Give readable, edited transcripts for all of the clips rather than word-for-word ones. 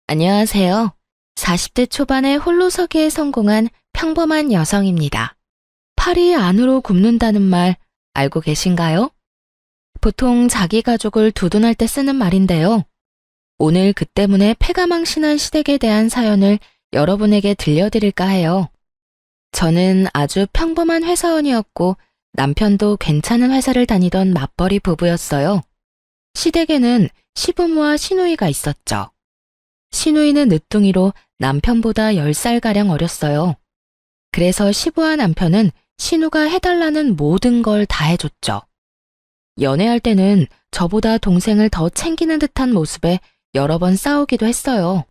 안녕하세요. 40대 초반에 홀로서기에 성공한 평범한 여성입니다. 팔이 안으로 굽는다는 말 알고 계신가요? 보통 자기 가족을 두둔할 때 쓰는 말인데요. 오늘 그 때문에 패가망신한 시댁에 대한 사연을 여러분에게 들려드릴까 해요. 저는 아주 평범한 회사원이었고 남편도 괜찮은 회사를 다니던 맞벌이 부부였어요. 시댁에는 시부모와 시누이가 있었죠. 시누이는 늦둥이로 남편보다 10살가량 어렸어요. 그래서 시부와 남편은 시누가 해달라는 모든 걸 다 해줬죠. 연애할 때는 저보다 동생을 더 챙기는 듯한 모습에 여러 번 싸우기도 했어요.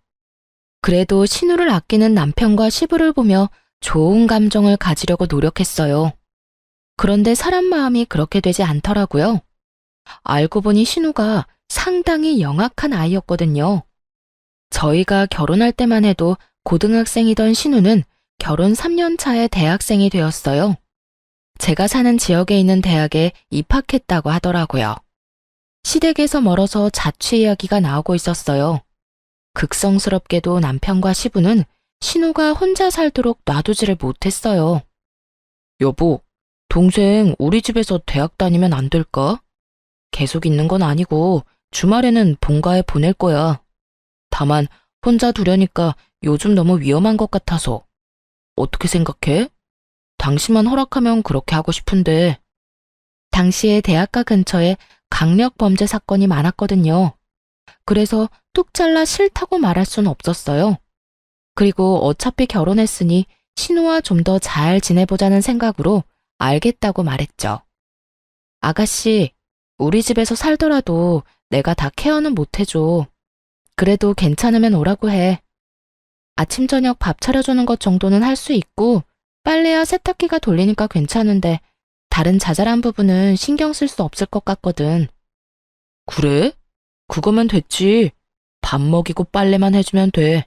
그래도 시누를 아끼는 남편과 시부를 보며 좋은 감정을 가지려고 노력했어요. 그런데 사람 마음이 그렇게 되지 않더라고요. 알고 보니 시누가 상당히 영악한 아이였거든요. 저희가 결혼할 때만 해도 고등학생이던 신우는 결혼 3년 차에 대학생이 되었어요. 제가 사는 지역에 있는 대학에 입학했다고 하더라고요. 시댁에서 멀어서 자취 이야기가 나오고 있었어요. 극성스럽게도 남편과 시부는 신우가 혼자 살도록 놔두지를 못했어요. 여보, 동생 우리 집에서 대학 다니면 안 될까? 계속 있는 건 아니고 주말에는 본가에 보낼 거야. 다만 혼자 두려니까 요즘 너무 위험한 것 같아서. 어떻게 생각해? 당신만 허락하면 그렇게 하고 싶은데. 당시에 대학가 근처에 강력 범죄 사건이 많았거든요. 그래서 뚝 잘라 싫다고 말할 수는 없었어요. 그리고 어차피 결혼했으니 신우와 좀 더 잘 지내보자는 생각으로 알겠다고 말했죠. 아가씨, 우리 집에서 살더라도 내가 다 케어는 못 해줘. 그래도 괜찮으면 오라고 해. 아침 저녁 밥 차려주는 것 정도는 할 수 있고 빨래야 세탁기가 돌리니까 괜찮은데 다른 자잘한 부분은 신경 쓸 수 없을 것 같거든. 그래? 그거면 됐지. 밥 먹이고 빨래만 해주면 돼.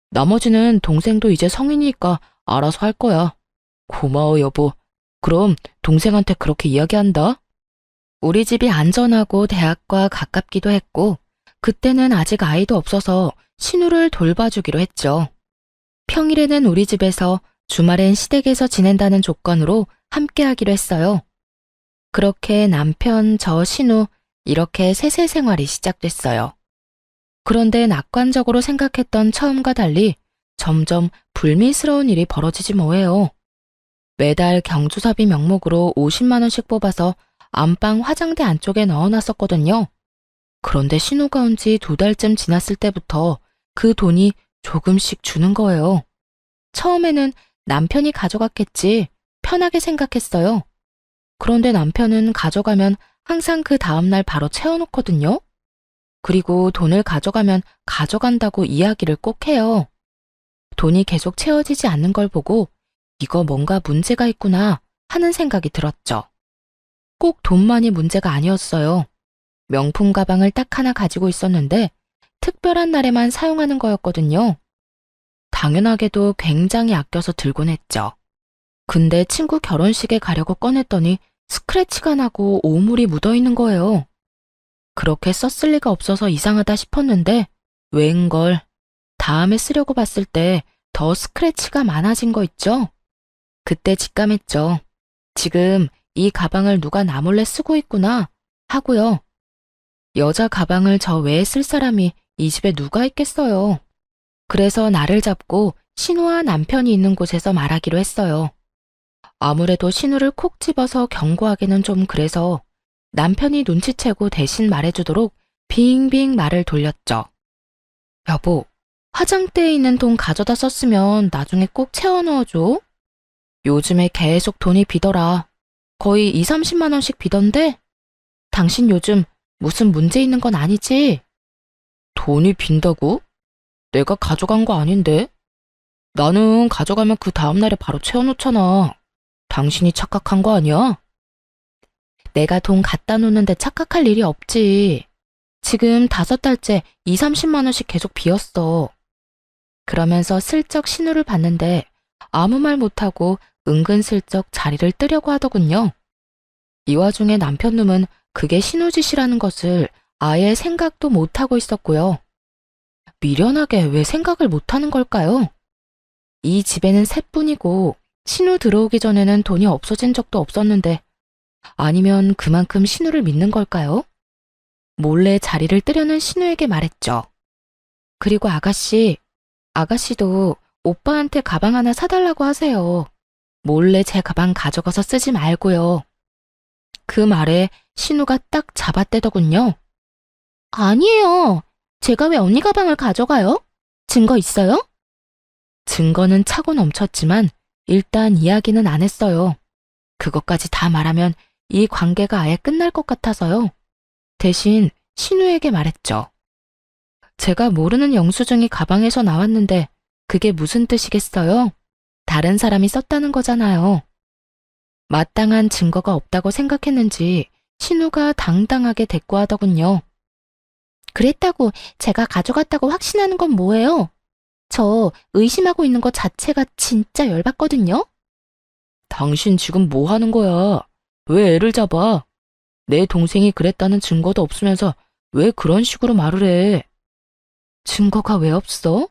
나머지는 동생도 이제 성인이니까 알아서 할 거야. 고마워 여보. 그럼 동생한테 그렇게 이야기한다. 우리 집이 안전하고 대학과 가깝기도 했고 그때는 아직 아이도 없어서 신우를 돌봐주기로 했죠. 평일에는 우리 집에서 주말엔 시댁에서 지낸다는 조건으로 함께 하기로 했어요. 그렇게 남편, 저, 신우 이렇게 셋의 생활이 시작됐어요. 그런데 낙관적으로 생각했던 처음과 달리 점점 불미스러운 일이 벌어지지 뭐예요. 매달 경조사비 명목으로 50만 원씩 뽑아서 안방 화장대 안쪽에 넣어놨었거든요. 그런데 신우가 온 지 2달쯤 지났을 때부터 그 돈이 조금씩 주는 거예요. 처음에는 남편이 가져갔겠지 편하게 생각했어요. 그런데 남편은 가져가면 항상 그 다음날 바로 채워놓거든요. 그리고 돈을 가져가면 가져간다고 이야기를 꼭 해요. 돈이 계속 채워지지 않는 걸 보고 이거 뭔가 문제가 있구나 하는 생각이 들었죠. 꼭 돈만이 문제가 아니었어요. 명품 가방을 딱 하나 가지고 있었는데 특별한 날에만 사용하는 거였거든요. 당연하게도 굉장히 아껴서 들곤 했죠. 근데 친구 결혼식에 가려고 꺼냈더니 스크래치가 나고 오물이 묻어있는 거예요. 그렇게 썼을 리가 없어서 이상하다 싶었는데 웬걸 다음에 쓰려고 봤을 때 더 스크래치가 많아진 거 있죠? 그때 직감했죠. 지금 이 가방을 누가 나 몰래 쓰고 있구나 하고요. 여자 가방을 저 외에 쓸 사람이 이 집에 누가 있겠어요. 그래서 나를 잡고 신우와 남편이 있는 곳에서 말하기로 했어요. 아무래도 신우를 콕 집어서 경고하기는 좀 그래서 남편이 눈치채고 대신 말해주도록 빙빙 말을 돌렸죠. 여보, 화장대에 있는 돈 가져다 썼으면 나중에 꼭 채워 넣어줘. 요즘에 계속 돈이 비더라. 거의 2, 30만 원씩 비던데? 당신 요즘 무슨 문제 있는 건 아니지? 돈이 빈다고? 내가 가져간 거 아닌데? 나는 가져가면 그 다음날에 바로 채워놓잖아. 당신이 착각한 거 아니야? 내가 돈 갖다 놓는데 착각할 일이 없지. 지금 5달째 2, 30만 원씩 계속 비었어. 그러면서 슬쩍 신우를 봤는데 아무 말 못하고 은근슬쩍 자리를 뜨려고 하더군요. 이 와중에 남편 놈은 그게 신우 짓이라는 것을 아예 생각도 못하고 있었고요. 미련하게 왜 생각을 못하는 걸까요? 이 집에는 셋뿐이고 신우 들어오기 전에는 돈이 없어진 적도 없었는데 아니면 그만큼 신우를 믿는 걸까요? 몰래 자리를 뜨려는 신우에게 말했죠. 그리고 아가씨도 오빠한테 가방 하나 사달라고 하세요. 몰래 제 가방 가져가서 쓰지 말고요. 그 말에 신우가 딱 잡아떼더군요. 아니에요. 제가 왜 언니 가방을 가져가요? 증거 있어요? 증거는 차고 넘쳤지만 일단 이야기는 안 했어요. 그것까지 다 말하면 이 관계가 아예 끝날 것 같아서요. 대신 신우에게 말했죠. 제가 모르는 영수증이 가방에서 나왔는데 그게 무슨 뜻이겠어요? 다른 사람이 썼다는 거잖아요. 마땅한 증거가 없다고 생각했는지 신우가 당당하게 대꾸하더군요. 그랬다고 제가 가져갔다고 확신하는 건 뭐예요? 저 의심하고 있는 것 자체가 진짜 열받거든요? 당신 지금 뭐 하는 거야? 왜 애를 잡아? 내 동생이 그랬다는 증거도 없으면서 왜 그런 식으로 말을 해? 증거가 왜 없어?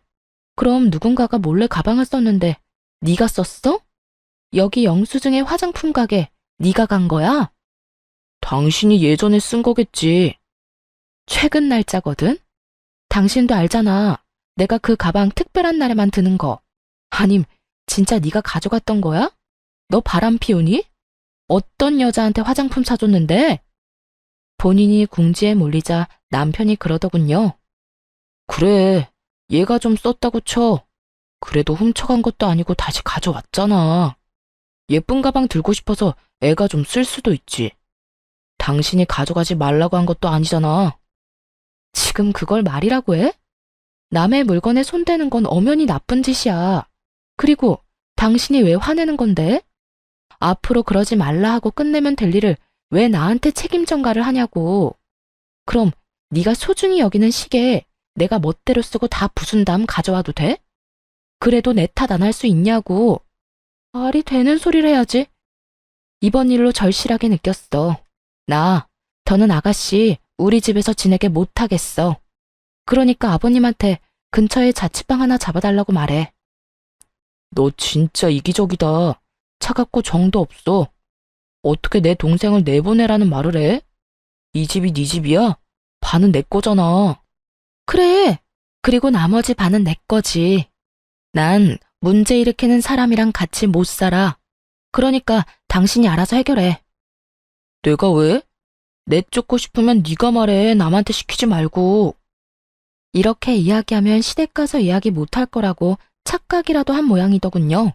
그럼 누군가가 몰래 가방을 썼는데 네가 썼어? 여기 영수증의 화장품 가게 네가 간 거야? 당신이 예전에 쓴 거겠지. 최근 날짜거든? 당신도 알잖아. 내가 그 가방 특별한 날에만 드는 거. 아님 진짜 네가 가져갔던 거야? 너 바람 피우니? 어떤 여자한테 화장품 사줬는데? 본인이 궁지에 몰리자 남편이 그러더군요. 그래, 얘가 좀 썼다고 쳐. 그래도 훔쳐간 것도 아니고 다시 가져왔잖아. 예쁜 가방 들고 싶어서 애가 좀 쓸 수도 있지. 당신이 가져가지 말라고 한 것도 아니잖아. 지금 그걸 말이라고 해? 남의 물건에 손대는 건 엄연히 나쁜 짓이야. 그리고 당신이 왜 화내는 건데? 앞으로 그러지 말라 하고 끝내면 될 일을 왜 나한테 책임 전가를 하냐고. 그럼 네가 소중히 여기는 시계 내가 멋대로 쓰고 다 부순 다음 가져와도 돼? 그래도 내 탓 안 할 수 있냐고. 말이 되는 소리를 해야지. 이번 일로 절실하게 느꼈어. 더는 아가씨 우리 집에서 지내게 못하겠어. 그러니까 아버님한테 근처에 자취방 하나 잡아달라고 말해. 너 진짜 이기적이다. 차갑고 정도 없어. 어떻게 내 동생을 내보내라는 말을 해? 이 집이 네 집이야? 반은 내 거잖아. 그래. 그리고 나머지 반은 내 거지. 난 문제 일으키는 사람이랑 같이 못 살아. 그러니까 당신이 알아서 해결해. 내가 왜? 내쫓고 싶으면 네가 말해. 남한테 시키지 말고. 이렇게 이야기하면 시댁 가서 이야기 못할 거라고 착각이라도 한 모양이더군요.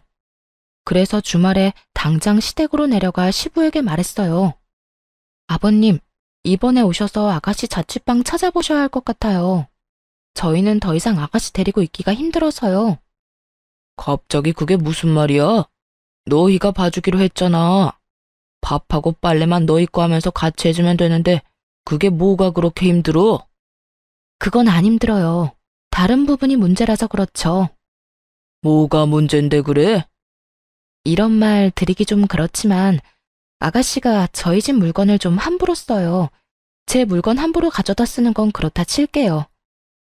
그래서 주말에 당장 시댁으로 내려가 시부에게 말했어요. 아버님, 이번에 오셔서 아가씨 자취방 찾아보셔야 할 것 같아요. 저희는 더 이상 아가씨 데리고 있기가 힘들어서요. 갑자기 그게 무슨 말이야? 너희가 봐주기로 했잖아. 밥하고 빨래만 너희 거 하면서 같이 해주면 되는데 그게 뭐가 그렇게 힘들어? 그건 안 힘들어요. 다른 부분이 문제라서 그렇죠. 뭐가 문제인데 그래? 이런 말 드리기 좀 그렇지만 아가씨가 저희 집 물건을 좀 함부로 써요. 제 물건 함부로 가져다 쓰는 건 그렇다 칠게요.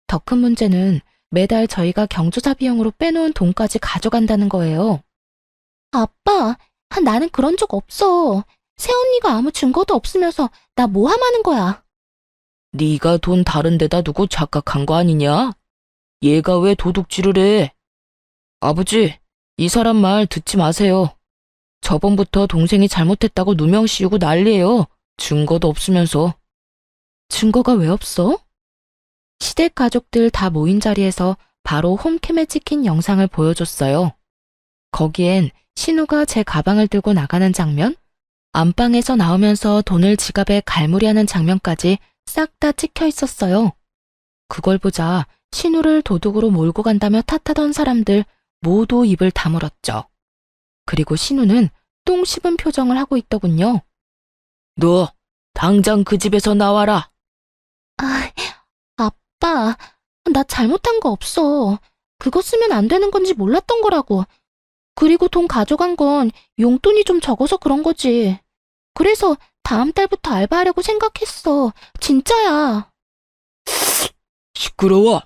더 큰 문제는 매달 저희가 경조사 비용으로 빼놓은 돈까지 가져간다는 거예요. 아빠, 나는 그런 적 없어. 새언니가 아무 증거도 없으면서 나 모함하는 거야. 네가 돈 다른 데다 두고 착각한 거 아니냐? 얘가 왜 도둑질을 해? 아버지, 이 사람 말 듣지 마세요. 저번부터 동생이 잘못했다고 누명 씌우고 난리예요. 증거도 없으면서. 증거가 왜 없어? 시댁 가족들 다 모인 자리에서 바로 홈캠에 찍힌 영상을 보여줬어요. 거기엔 신우가 제 가방을 들고 나가는 장면, 안방에서 나오면서 돈을 지갑에 갈무리하는 장면까지 싹 다 찍혀 있었어요. 그걸 보자 신우를 도둑으로 몰고 간다며 탓하던 사람들 모두 입을 다물었죠. 그리고 신우는 똥 씹은 표정을 하고 있더군요. 너 당장 그 집에서 나와라. 아빠, 나 잘못한 거 없어. 그거 쓰면 안 되는 건지 몰랐던 거라고. 그리고 돈 가져간 건 용돈이 좀 적어서 그런 거지. 그래서 다음 달부터 알바하려고 생각했어. 진짜야. 시끄러워.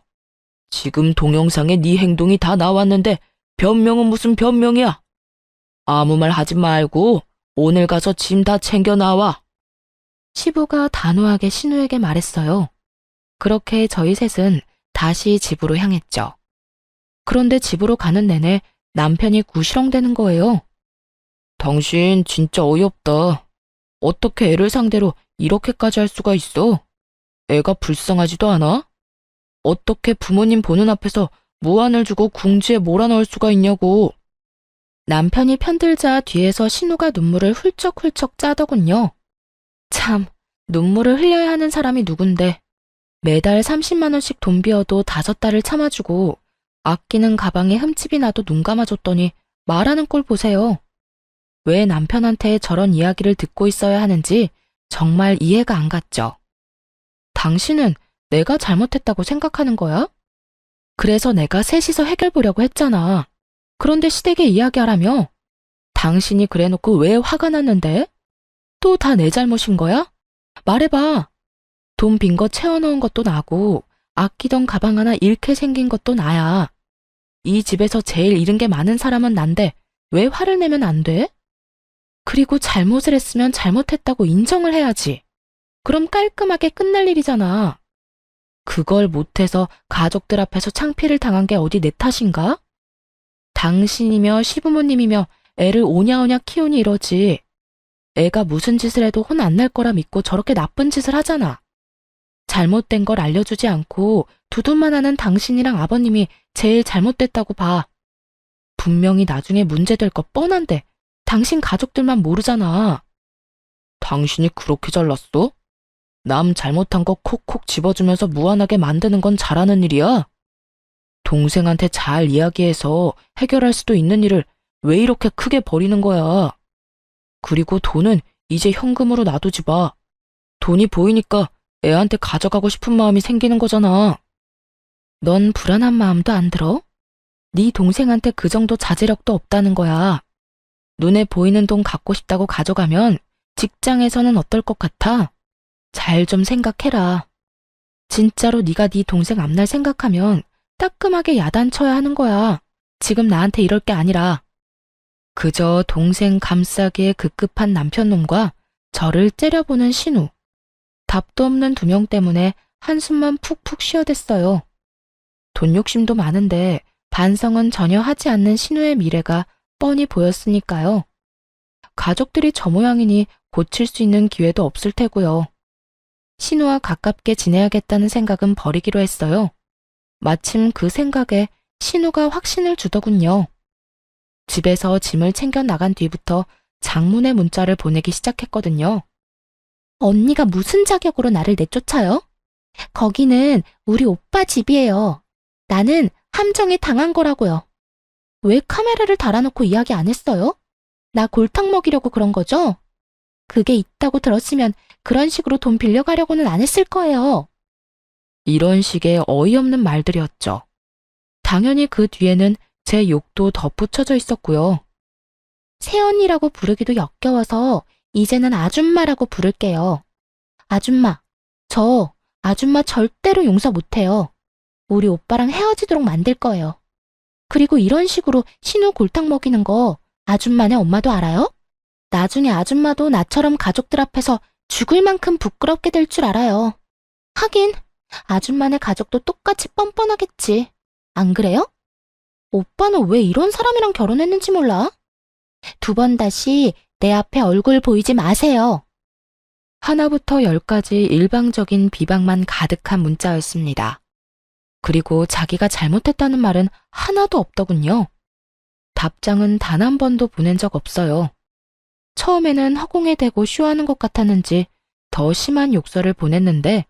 지금 동영상에 네 행동이 다 나왔는데 변명은 무슨 변명이야? 아무 말 하지 말고 오늘 가서 짐 다 챙겨 나와. 시부가 단호하게 신우에게 말했어요. 그렇게 저희 셋은 다시 집으로 향했죠. 그런데 집으로 가는 내내 남편이 구시렁대는 거예요. 당신 진짜 어이없다. 어떻게 애를 상대로 이렇게까지 할 수가 있어? 애가 불쌍하지도 않아? 어떻게 부모님 보는 앞에서 무안을 주고 궁지에 몰아넣을 수가 있냐고. 남편이 편들자 뒤에서 신우가 눈물을 훌쩍훌쩍 짜더군요. 참, 눈물을 흘려야 하는 사람이 누군데 매달 30만 원씩 돈 비어도 5달을 참아주고 아끼는 가방에 흠집이 나도 눈 감아줬더니 말하는 꼴 보세요. 왜 남편한테 저런 이야기를 듣고 있어야 하는지 정말 이해가 안 갔죠. 당신은 내가 잘못했다고 생각하는 거야? 그래서 내가 셋이서 해결 보려고 했잖아. 그런데 시댁에 이야기하라며? 당신이 그래놓고 왜 화가 났는데? 또 다 내 잘못인 거야? 말해봐. 돈 빈 거 채워넣은 것도 나고 아끼던 가방 하나 잃게 생긴 것도 나야. 이 집에서 제일 잃은 게 많은 사람은 난데 왜 화를 내면 안 돼? 그리고 잘못을 했으면 잘못했다고 인정을 해야지. 그럼 깔끔하게 끝날 일이잖아. 그걸 못해서 가족들 앞에서 창피를 당한 게 어디 내 탓인가? 당신이며 시부모님이며 애를 오냐오냐 키우니 이러지. 애가 무슨 짓을 해도 혼 안 날 거라 믿고 저렇게 나쁜 짓을 하잖아. 잘못된 걸 알려주지 않고 두둔만 하는 당신이랑 아버님이 제일 잘못됐다고 봐. 분명히 나중에 문제될 거 뻔한데 당신 가족들만 모르잖아. 당신이 그렇게 잘났어? 남 잘못한 거 콕콕 집어주면서 무안하게 만드는 건 잘하는 일이야? 동생한테 잘 이야기해서 해결할 수도 있는 일을 왜 이렇게 크게 버리는 거야? 그리고 돈은 이제 현금으로 놔두지 마. 돈이 보이니까 애한테 가져가고 싶은 마음이 생기는 거잖아. 넌 불안한 마음도 안 들어? 네 동생한테 그 정도 자제력도 없다는 거야. 눈에 보이는 돈 갖고 싶다고 가져가면 직장에서는 어떨 것 같아? 잘 좀 생각해라. 진짜로 네가 네 동생 앞날 생각하면 따끔하게 야단쳐야 하는 거야. 지금 나한테 이럴 게 아니라. 그저 동생 감싸기에 급급한 남편놈과 저를 째려보는 신우. 답도 없는 두 명 때문에 한숨만 푹푹 쉬어댔어요. 돈 욕심도 많은데 반성은 전혀 하지 않는 신우의 미래가 뻔히 보였으니까요. 가족들이 저 모양이니 고칠 수 있는 기회도 없을 테고요. 신우와 가깝게 지내야겠다는 생각은 버리기로 했어요. 마침 그 생각에 신우가 확신을 주더군요. 집에서 짐을 챙겨 나간 뒤부터 장문의 문자를 보내기 시작했거든요. 언니가 무슨 자격으로 나를 내쫓아요? 거기는 우리 오빠 집이에요. 나는 함정에 당한 거라고요. 왜 카메라를 달아놓고 이야기 안 했어요? 나 골탕 먹이려고 그런 거죠? 그게 있다고 들었으면 그런 식으로 돈 빌려가려고는 안 했을 거예요. 이런 식의 어이없는 말들이었죠. 당연히 그 뒤에는 제 욕도 덧붙여져 있었고요. 새언니라고 부르기도 역겨워서 이제는 아줌마라고 부를게요. 아줌마, 저 아줌마 절대로 용서 못해요. 우리 오빠랑 헤어지도록 만들 거예요. 그리고 이런 식으로 신우 골탕 먹이는 거 아줌마네 엄마도 알아요? 나중에 아줌마도 나처럼 가족들 앞에서 죽을 만큼 부끄럽게 될 줄 알아요. 하긴 아줌마네 가족도 똑같이 뻔뻔하겠지. 안 그래요? 오빠는 왜 이런 사람이랑 결혼했는지 몰라? 2번 다시 내 앞에 얼굴 보이지 마세요. 하나부터 10까지 일방적인 비방만 가득한 문자였습니다. 그리고 자기가 잘못했다는 말은 하나도 없더군요. 답장은 단 한 번도 보낸 적 없어요. 처음에는 허공에 대고 쇼하는 것 같았는지 더 심한 욕설을 보냈는데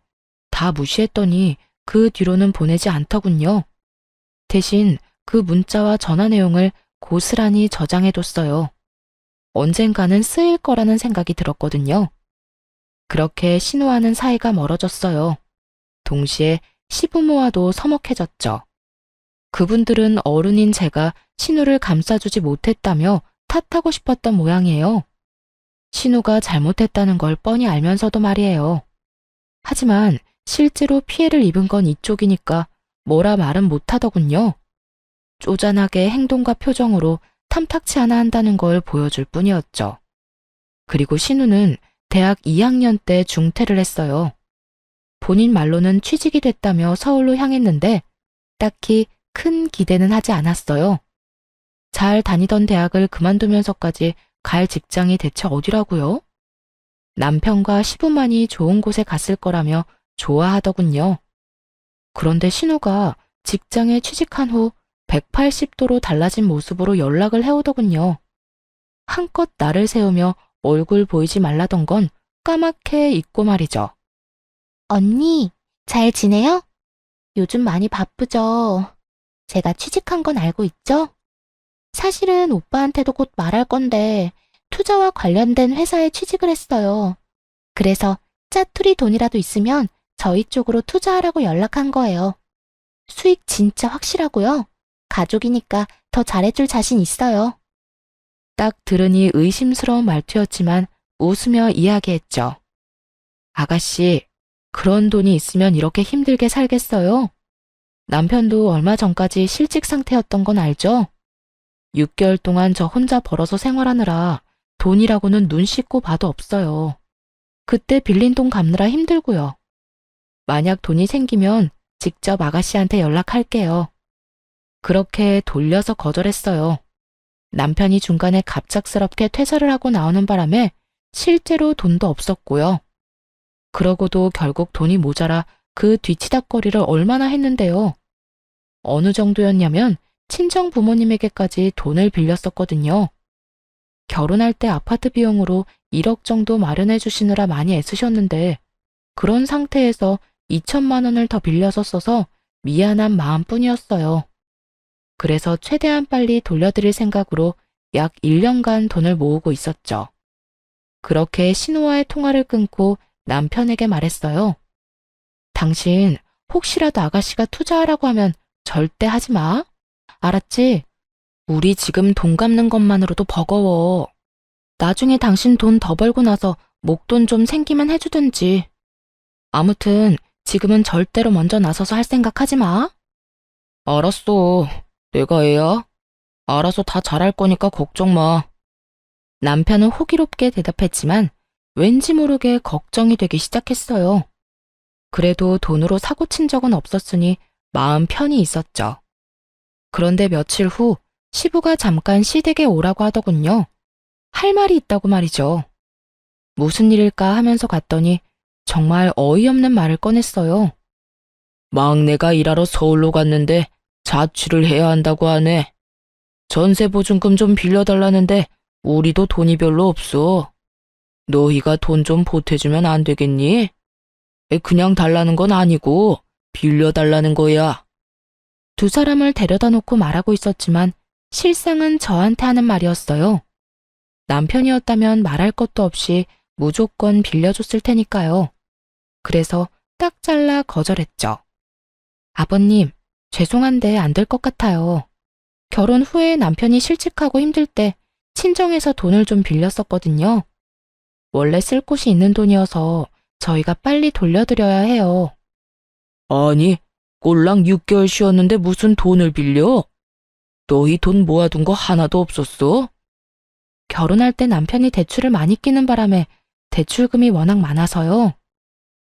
다 무시했더니 그 뒤로는 보내지 않더군요. 대신 그 문자와 전화 내용을 고스란히 저장해뒀어요. 언젠가는 쓰일 거라는 생각이 들었거든요. 그렇게 신우와는 사이가 멀어졌어요. 동시에 시부모와도 서먹해졌죠. 그분들은 어른인 제가 신우를 감싸주지 못했다며 탓하고 싶었던 모양이에요. 신우가 잘못했다는 걸 뻔히 알면서도 말이에요. 하지만 실제로 피해를 입은 건 이쪽이니까 뭐라 말은 못하더군요. 쪼잔하게 행동과 표정으로 탐탁치 않아 한다는 걸 보여줄 뿐이었죠. 그리고 신우는 대학 2학년 때 중퇴를 했어요. 본인 말로는 취직이 됐다며 서울로 향했는데 딱히 큰 기대는 하지 않았어요. 잘 다니던 대학을 그만두면서까지 갈 직장이 대체 어디라고요? 남편과 시부만이 좋은 곳에 갔을 거라며 좋아하더군요. 그런데 신우가 직장에 취직한 후 180도로 달라진 모습으로 연락을 해오더군요. 한껏 나를 세우며 얼굴 보이지 말라던 건 까맣게 잊고 말이죠. 언니, 잘 지내요? 요즘 많이 바쁘죠? 제가 취직한 건 알고 있죠? 사실은 오빠한테도 곧 말할 건데 투자와 관련된 회사에 취직을 했어요. 그래서 짜투리 돈이라도 있으면 저희 쪽으로 투자하라고 연락한 거예요. 수익 진짜 확실하고요. 가족이니까 더 잘해줄 자신 있어요. 딱 들으니 의심스러운 말투였지만 웃으며 이야기했죠. 아가씨, 그런 돈이 있으면 이렇게 힘들게 살겠어요? 남편도 얼마 전까지 실직 상태였던 건 알죠? 6개월 동안 저 혼자 벌어서 생활하느라 돈이라고는 눈 씻고 봐도 없어요. 그때 빌린 돈 갚느라 힘들고요. 만약 돈이 생기면 직접 아가씨한테 연락할게요. 그렇게 돌려서 거절했어요. 남편이 중간에 갑작스럽게 퇴사를 하고 나오는 바람에 실제로 돈도 없었고요. 그러고도 결국 돈이 모자라 그 뒤치다꺼리를 얼마나 했는데요. 어느 정도였냐면 친정 부모님에게까지 돈을 빌렸었거든요. 결혼할 때 아파트 비용으로 1억 정도 마련해 주시느라 많이 애쓰셨는데 그런 상태에서 2천만 원을 더 빌려서 써서 미안한 마음뿐이었어요. 그래서 최대한 빨리 돌려드릴 생각으로 약 1년간 돈을 모으고 있었죠. 그렇게 신우와의 통화를 끊고 남편에게 말했어요. 당신 혹시라도 아가씨가 투자하라고 하면 절대 하지 마. 알았지? 우리 지금 돈 갚는 것만으로도 버거워. 나중에 당신 돈 더 벌고 나서 목돈 좀 생기면 해주든지. 아무튼 지금은 절대로 먼저 나서서 할 생각 하지 마. 알았어. 내가 애야? 알아서 다 잘할 거니까 걱정 마. 남편은 호기롭게 대답했지만 왠지 모르게 걱정이 되기 시작했어요. 그래도 돈으로 사고 친 적은 없었으니 마음 편히 있었죠. 그런데 며칠 후 시부가 잠깐 시댁에 오라고 하더군요. 할 말이 있다고 말이죠. 무슨 일일까 하면서 갔더니 정말 어이없는 말을 꺼냈어요. 막내가 일하러 서울로 갔는데 자취를 해야 한다고 하네. 전세보증금 좀 빌려달라는데 우리도 돈이 별로 없어. 너희가 돈 좀 보태주면 안 되겠니? 그냥 달라는 건 아니고 빌려달라는 거야. 두 사람을 데려다 놓고 말하고 있었지만 실상은 저한테 하는 말이었어요. 남편이었다면 말할 것도 없이 무조건 빌려줬을 테니까요. 그래서 딱 잘라 거절했죠. 아버님, 죄송한데 안 될 것 같아요. 결혼 후에 남편이 실직하고 힘들 때 친정에서 돈을 좀 빌렸었거든요. 원래 쓸 곳이 있는 돈이어서 저희가 빨리 돌려드려야 해요. 아니, 꼴랑 6개월 쉬었는데 무슨 돈을 빌려? 너희 돈 모아둔 거 하나도 없었어? 결혼할 때 남편이 대출을 많이 끼는 바람에 대출금이 워낙 많아서요.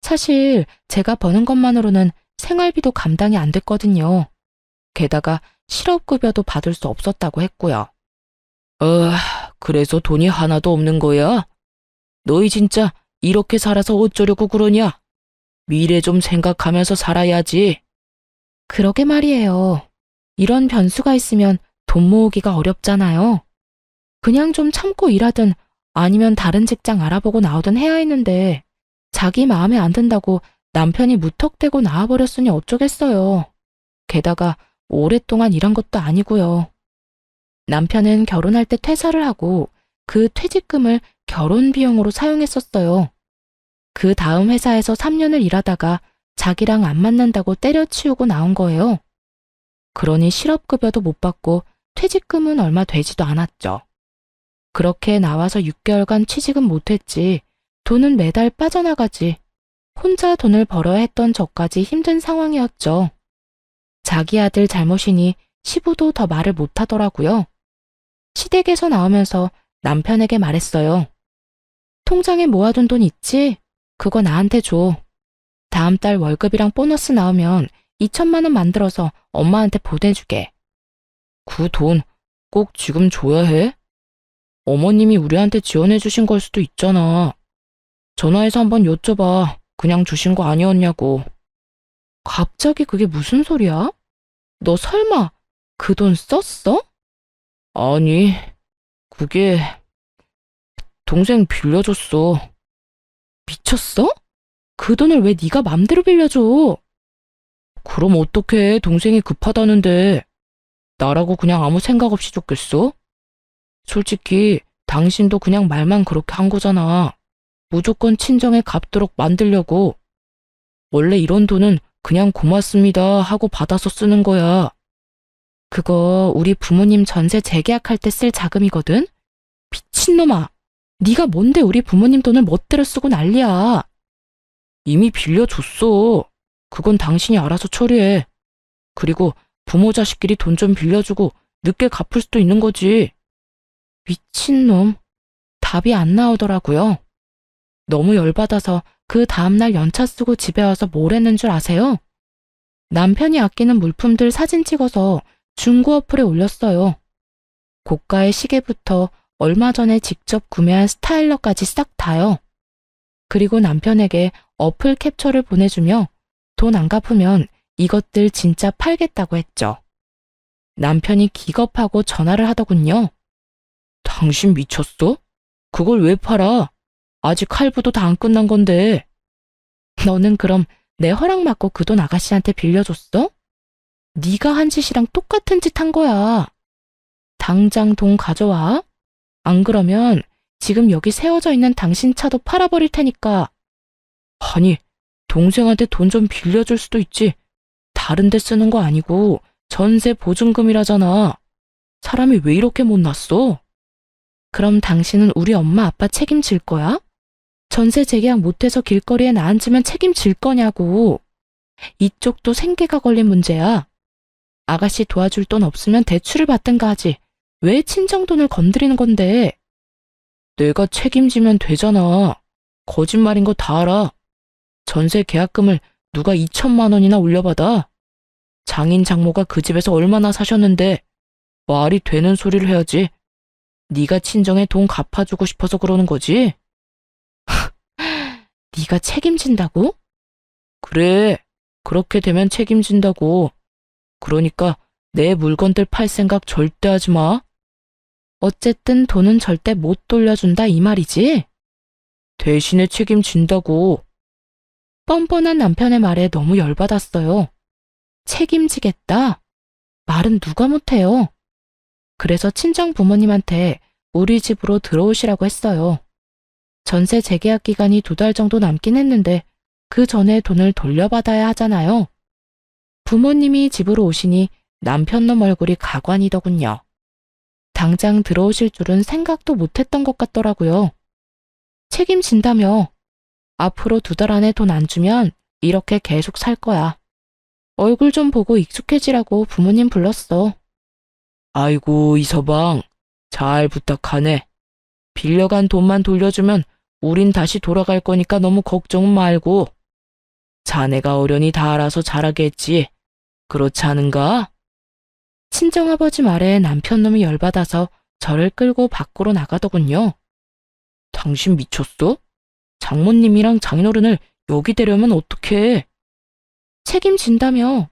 사실 제가 버는 것만으로는 생활비도 감당이 안 됐거든요. 게다가 실업급여도 받을 수 없었다고 했고요. 그래서 돈이 하나도 없는 거야? 너희 진짜 이렇게 살아서 어쩌려고 그러냐? 미래 좀 생각하면서 살아야지. 그러게 말이에요. 이런 변수가 있으면 돈 모으기가 어렵잖아요. 그냥 좀 참고 일하든 아니면 다른 직장 알아보고 나오든 해야 했는데 자기 마음에 안 든다고 남편이 무턱대고 나와버렸으니 어쩌겠어요. 게다가 오랫동안 일한 것도 아니고요. 남편은 결혼할 때 퇴사를 하고 그 퇴직금을 결혼 비용으로 사용했었어요. 그 다음 회사에서 3년을 일하다가 자기랑 안 맞는다고 때려치우고 나온 거예요. 그러니 실업급여도 못 받고 퇴직금은 얼마 되지도 않았죠. 그렇게 나와서 6개월간 취직은 못했지. 돈은 매달 빠져나가지. 혼자 돈을 벌어야 했던 저까지 힘든 상황이었죠. 자기 아들 잘못이니 시부도 더 말을 못하더라고요. 시댁에서 나오면서 남편에게 말했어요. 통장에 모아둔 돈 있지? 그거 나한테 줘. 다음 달 월급이랑 보너스 나오면 2천만 원 만들어서 엄마한테 보내주게. 그 돈 꼭 지금 줘야 해? 어머님이 우리한테 지원해 주신 걸 수도 있잖아. 전화해서 한번 여쭤봐. 그냥 주신 거 아니었냐고. 갑자기 그게 무슨 소리야? 너 설마 그 돈 썼어? 아니, 그게 동생 빌려줬어. 미쳤어? 그 돈을 왜 네가 맘대로 빌려줘? 그럼 어떡해, 동생이 급하다는데. 나라고 그냥 아무 생각 없이 줬겠어? 솔직히 당신도 그냥 말만 그렇게 한 거잖아. 무조건 친정에 갚도록 만들려고. 원래 이런 돈은 그냥 고맙습니다 하고 받아서 쓰는 거야. 그거 우리 부모님 전세 재계약할 때 쓸 자금이거든? 미친놈아! 네가 뭔데 우리 부모님 돈을 멋대로 쓰고 난리야. 이미 빌려줬어. 그건 당신이 알아서 처리해. 그리고 부모 자식끼리 돈 좀 빌려주고 늦게 갚을 수도 있는 거지. 미친놈. 답이 안 나오더라고요. 너무 열받아서 그 다음날 연차 쓰고 집에 와서 뭘 했는 줄 아세요? 남편이 아끼는 물품들 사진 찍어서 중고 어플에 올렸어요. 고가의 시계부터 얼마 전에 직접 구매한 스타일러까지 싹 다요. 그리고 남편에게 어플 캡처를 보내주며 돈 안 갚으면 이것들 진짜 팔겠다고 했죠. 남편이 기겁하고 전화를 하더군요. 당신 미쳤어? 그걸 왜 팔아? 아직 할부도 다 안 끝난 건데. 너는 그럼 내 허락 받고 그 돈 아가씨한테 빌려줬어? 네가 한 짓이랑 똑같은 짓 한 거야. 당장 돈 가져와. 안 그러면 지금 여기 세워져 있는 당신 차도 팔아버릴 테니까. 아니, 동생한테 돈 좀 빌려줄 수도 있지. 다른 데 쓰는 거 아니고 전세 보증금이라잖아. 사람이 왜 이렇게 못났어? 그럼 당신은 우리 엄마 아빠 책임질 거야? 전세 재계약 못해서 길거리에 나앉으면 책임질 거냐고. 이쪽도 생계가 걸린 문제야. 아가씨 도와줄 돈 없으면 대출을 받든가 하지. 왜 친정돈을 건드리는 건데? 내가 책임지면 되잖아. 거짓말인 거 다 알아. 전세 계약금을 누가 2천만 원이나 올려받아? 장인 장모가 그 집에서 얼마나 사셨는데 말이 되는 소리를 해야지. 네가 친정에 돈 갚아주고 싶어서 그러는 거지? 네가 책임진다고? 그래, 그렇게 되면 책임진다고. 그러니까 내 물건들 팔 생각 절대 하지 마. 어쨌든 돈은 절대 못 돌려준다 이 말이지? 대신에 책임진다고. 뻔뻔한 남편의 말에 너무 열받았어요. 책임지겠다? 말은 누가 못해요. 그래서 친정 부모님한테 우리 집으로 들어오시라고 했어요. 전세 재계약 기간이 2달 정도 남긴 했는데 그 전에 돈을 돌려받아야 하잖아요. 부모님이 집으로 오시니 남편놈 얼굴이 가관이더군요. 당장 들어오실 줄은 생각도 못했던 것 같더라고요. 책임진다며. 앞으로 2달 안에 돈 안 주면 이렇게 계속 살 거야. 얼굴 좀 보고 익숙해지라고 부모님 불렀어. 아이고, 이서방. 잘 부탁하네. 빌려간 돈만 돌려주면 우린 다시 돌아갈 거니까 너무 걱정 말고. 자네가 어련히 다 알아서 잘하게 했지. 그렇지 않은가? 친정아버지 말에 남편놈이 열받아서 저를 끌고 밖으로 나가더군요. 당신 미쳤어? 장모님이랑 장인어른을 여기 데려면 어떡해? 책임진다며.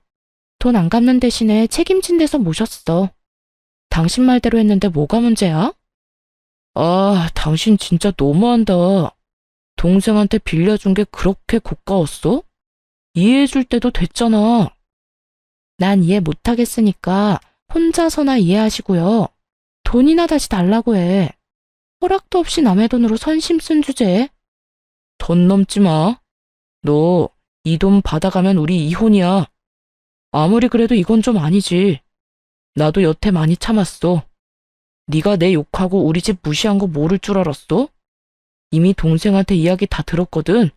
돈 안 갚는 대신에 책임진 데서 모셨어. 당신 말대로 했는데 뭐가 문제야? 아, 당신 진짜 너무한다. 동생한테 빌려준 게 그렇게 고가웠어? 이해해줄 때도 됐잖아. 난 이해 못하겠으니까 혼자서나 이해하시고요. 돈이나 다시 달라고 해. 허락도 없이 남의 돈으로 선심 쓴 주제에. 돈 넘지 마. 너 이 돈 받아가면 우리 이혼이야. 아무리 그래도 이건 좀 아니지. 나도 여태 많이 참았어. 네가 내 욕하고 우리 집 무시한 거 모를 줄 알았어? 이미 동생한테 이야기 다 들었거든.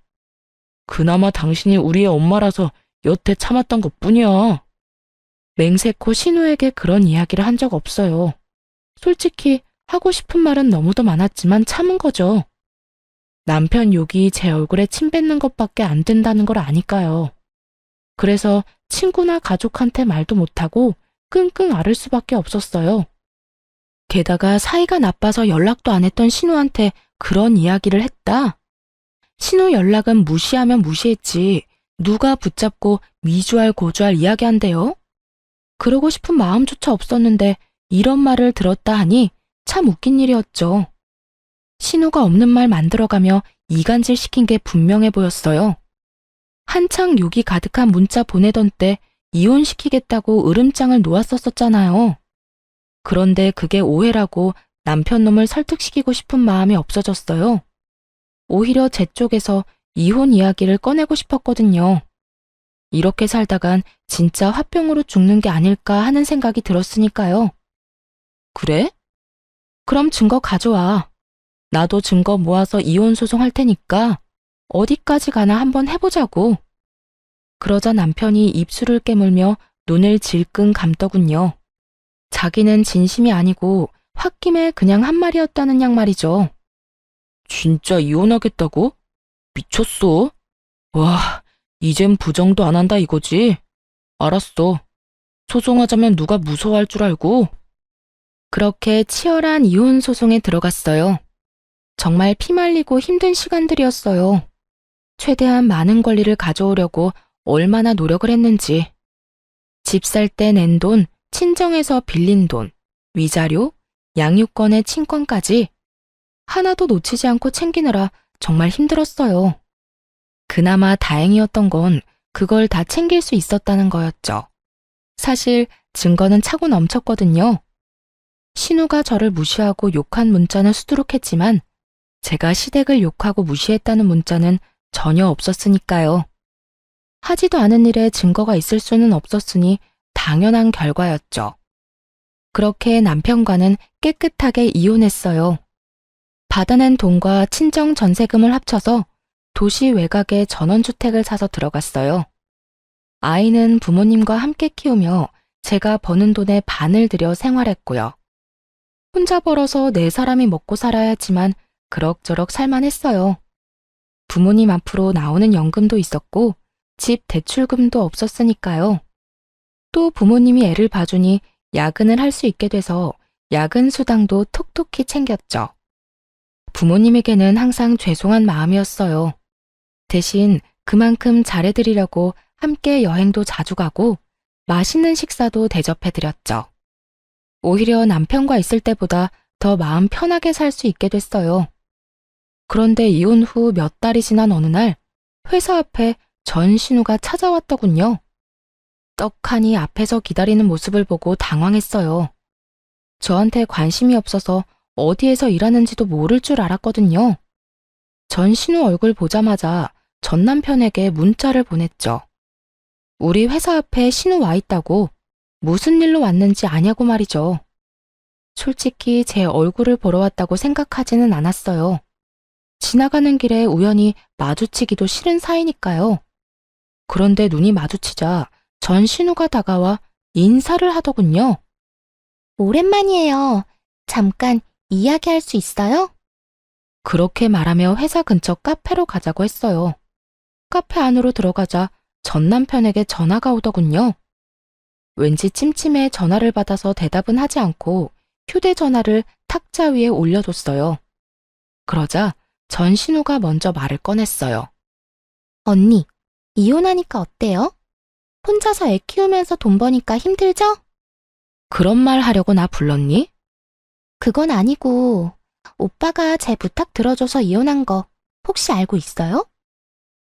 그나마 당신이 우리의 엄마라서 여태 참았던 것뿐이야. 맹세코 신우에게 그런 이야기를 한 적 없어요. 솔직히 하고 싶은 말은 너무도 많았지만 참은 거죠. 남편 욕이 제 얼굴에 침 뱉는 것밖에 안 된다는 걸 아니까요. 그래서 친구나 가족한테 말도 못하고 끙끙 앓을 수밖에 없었어요. 게다가 사이가 나빠서 연락도 안 했던 신우한테 그런 이야기를 했다? 신우 연락은 무시하면 무시했지 누가 붙잡고 미주알 고주알 이야기한대요? 그러고 싶은 마음조차 없었는데 이런 말을 들었다 하니 참 웃긴 일이었죠. 신우가 없는 말 만들어가며 이간질 시킨 게 분명해 보였어요. 한창 욕이 가득한 문자 보내던 때 이혼시키겠다고 으름장을 놓았었잖아요. 그런데 그게 오해라고 남편 놈을 설득시키고 싶은 마음이 없어졌어요. 오히려 제 쪽에서 이혼 이야기를 꺼내고 싶었거든요. 이렇게 살다간 진짜 화병으로 죽는 게 아닐까 하는 생각이 들었으니까요. 그래? 그럼 증거 가져와. 나도 증거 모아서 이혼 소송할 테니까 어디까지 가나 한번 해보자고. 그러자 남편이 입술을 깨물며 눈을 질끈 감더군요. 자기는 진심이 아니고 홧김에 그냥 한 말이었다는 양 말이죠. 진짜 이혼하겠다고? 미쳤어? 와, 이젠 부정도 안 한다 이거지? 알았어. 소송하자면 누가 무서워할 줄 알고? 그렇게 치열한 이혼 소송에 들어갔어요. 정말 피말리고 힘든 시간들이었어요. 최대한 많은 권리를 가져오려고 얼마나 노력을 했는지. 집 살 때 낸 돈, 친정에서 빌린 돈, 위자료, 양육권의 친권까지 하나도 놓치지 않고 챙기느라 정말 힘들었어요. 그나마 다행이었던 건 그걸 다 챙길 수 있었다는 거였죠. 사실 증거는 차고 넘쳤거든요. 신우가 저를 무시하고 욕한 문자는 수두룩했지만 제가 시댁을 욕하고 무시했다는 문자는 전혀 없었으니까요. 하지도 않은 일에 증거가 있을 수는 없었으니 당연한 결과였죠. 그렇게 남편과는 깨끗하게 이혼했어요. 받아낸 돈과 친정 전세금을 합쳐서 도시 외곽에 전원주택을 사서 들어갔어요. 아이는 부모님과 함께 키우며 제가 버는 돈의 반을 들여 생활했고요. 혼자 벌어서 네 사람이 먹고 살아야 했지만 그럭저럭 살만했어요. 부모님 앞으로 나오는 연금도 있었고 집 대출금도 없었으니까요. 또 부모님이 애를 봐주니 야근을 할 수 있게 돼서 야근 수당도 톡톡히 챙겼죠. 부모님에게는 항상 죄송한 마음이었어요. 대신 그만큼 잘해드리려고 함께 여행도 자주 가고 맛있는 식사도 대접해드렸죠. 오히려 남편과 있을 때보다 더 마음 편하게 살 수 있게 됐어요. 그런데 이혼 후 몇 달이 지난 어느 날 회사 앞에 전신우가 찾아왔더군요. 떡하니 앞에서 기다리는 모습을 보고 당황했어요. 저한테 관심이 없어서 어디에서 일하는지도 모를 줄 알았거든요. 전신우 얼굴 보자마자 전 남편에게 문자를 보냈죠. 우리 회사 앞에 신우 와 있다고 무슨 일로 왔는지 아냐고 말이죠. 솔직히 제 얼굴을 보러 왔다고 생각하지는 않았어요. 지나가는 길에 우연히 마주치기도 싫은 사이니까요. 그런데 눈이 마주치자 전신우가 다가와 인사를 하더군요. 오랜만이에요. 잠깐 이야기할 수 있어요? 그렇게 말하며 회사 근처 카페로 가자고 했어요. 카페 안으로 들어가자 전 남편에게 전화가 오더군요. 왠지 찜찜해 전화를 받아서 대답은 하지 않고 휴대전화를 탁자 위에 올려뒀어요. 그러자 전신우가 먼저 말을 꺼냈어요. 언니, 이혼하니까 어때요? 혼자서 애 키우면서 돈 버니까 힘들죠? 그런 말 하려고 나 불렀니? 그건 아니고 오빠가 제 부탁 들어줘서 이혼한 거 혹시 알고 있어요?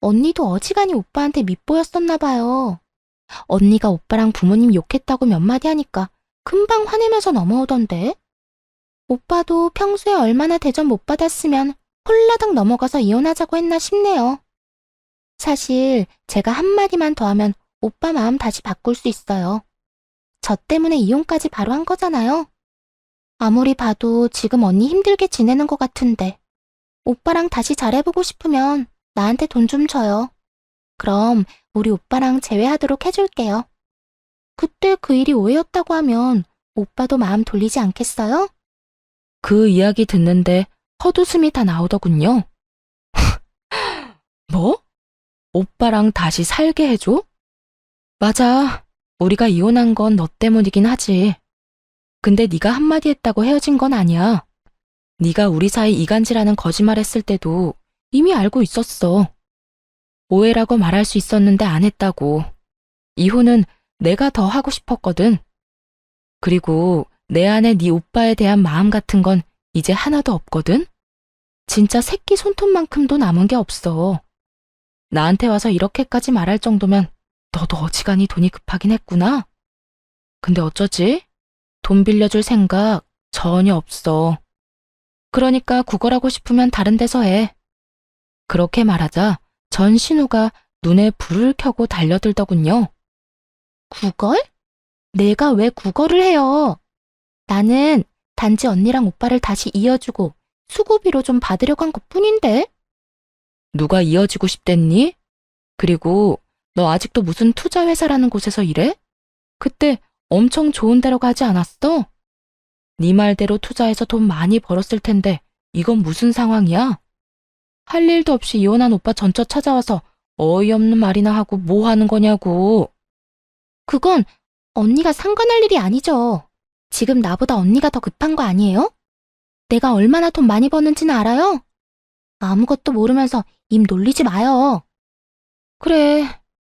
언니도 어지간히 오빠한테 밉보였었나 봐요. 언니가 오빠랑 부모님 욕했다고 몇 마디 하니까 금방 화내면서 넘어오던데. 오빠도 평소에 얼마나 대접 못 받았으면 홀라당 넘어가서 이혼하자고 했나 싶네요. 사실 제가 한마디만 더 하면 오빠 마음 다시 바꿀 수 있어요. 저 때문에 이혼까지 바로 한 거잖아요. 아무리 봐도 지금 언니 힘들게 지내는 것 같은데 오빠랑 다시 잘해보고 싶으면 나한테 돈 좀 줘요. 그럼 우리 오빠랑 재회하도록 해줄게요. 그때 그 일이 오해였다고 하면 오빠도 마음 돌리지 않겠어요? 그 이야기 듣는데 헛웃음이 다 나오더군요. 뭐? 오빠랑 다시 살게 해줘? 맞아. 우리가 이혼한 건 너 때문이긴 하지. 근데 네가 한마디 했다고 헤어진 건 아니야. 네가 우리 사이 이간질하는 거짓말 했을 때도 이미 알고 있었어. 오해라고 말할 수 있었는데 안 했다고. 이혼은 내가 더 하고 싶었거든. 그리고 내 안에 네 오빠에 대한 마음 같은 건 이제 하나도 없거든? 진짜 새끼 손톱만큼도 남은 게 없어. 나한테 와서 이렇게까지 말할 정도면 너도 어지간히 돈이 급하긴 했구나. 근데 어쩌지? 돈 빌려줄 생각 전혀 없어. 그러니까 구걸하고 싶으면 다른 데서 해. 그렇게 말하자 전신우가 눈에 불을 켜고 달려들더군요. 구걸? 내가 왜 구걸을 해요? 나는 단지 언니랑 오빠를 다시 이어주고 수고비로 좀 받으려고 한 것뿐인데? 누가 이어지고 싶댔니? 그리고 너 아직도 무슨 투자회사라는 곳에서 일해? 그때 엄청 좋은 데로 가지 않았어? 네 말대로 투자해서 돈 많이 벌었을 텐데 이건 무슨 상황이야? 할 일도 없이 이혼한 오빠 전처 찾아와서 어이없는 말이나 하고 뭐 하는 거냐고. 그건 언니가 상관할 일이 아니죠. 지금 나보다 언니가 더 급한 거 아니에요? 내가 얼마나 돈 많이 버는지는 알아요? 아무것도 모르면서 입 놀리지 마요. 그래.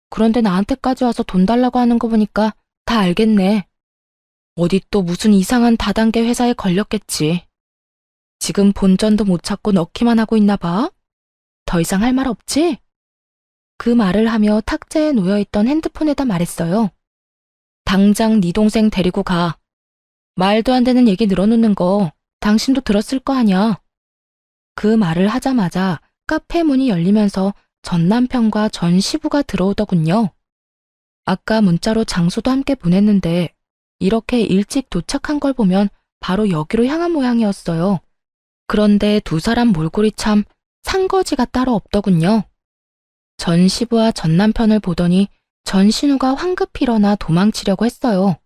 그런데 나한테까지 와서 돈 달라고 하는 거 보니까 다 알겠네. 어디 또 무슨 이상한 다단계 회사에 걸렸겠지. 지금 본전도 못 찾고 넣기만 하고 있나 봐. 더 이상 할 말 없지? 그 말을 하며 탁자에 놓여있던 핸드폰에다 말했어요. 당장 네 동생 데리고 가. 말도 안 되는 얘기 늘어놓는 거 당신도 들었을 거 아냐. 그 말을 하자마자 카페 문이 열리면서 전 남편과 전 시부가 들어오더군요. 아까 문자로 장소도 함께 보냈는데 이렇게 일찍 도착한 걸 보면 바로 여기로 향한 모양이었어요. 그런데 두 사람 몰골이 참 상거지가 따로 없더군요. 전 시부와 전 남편을 보더니 전 신우가 황급히 일어나 도망치려고 했어요.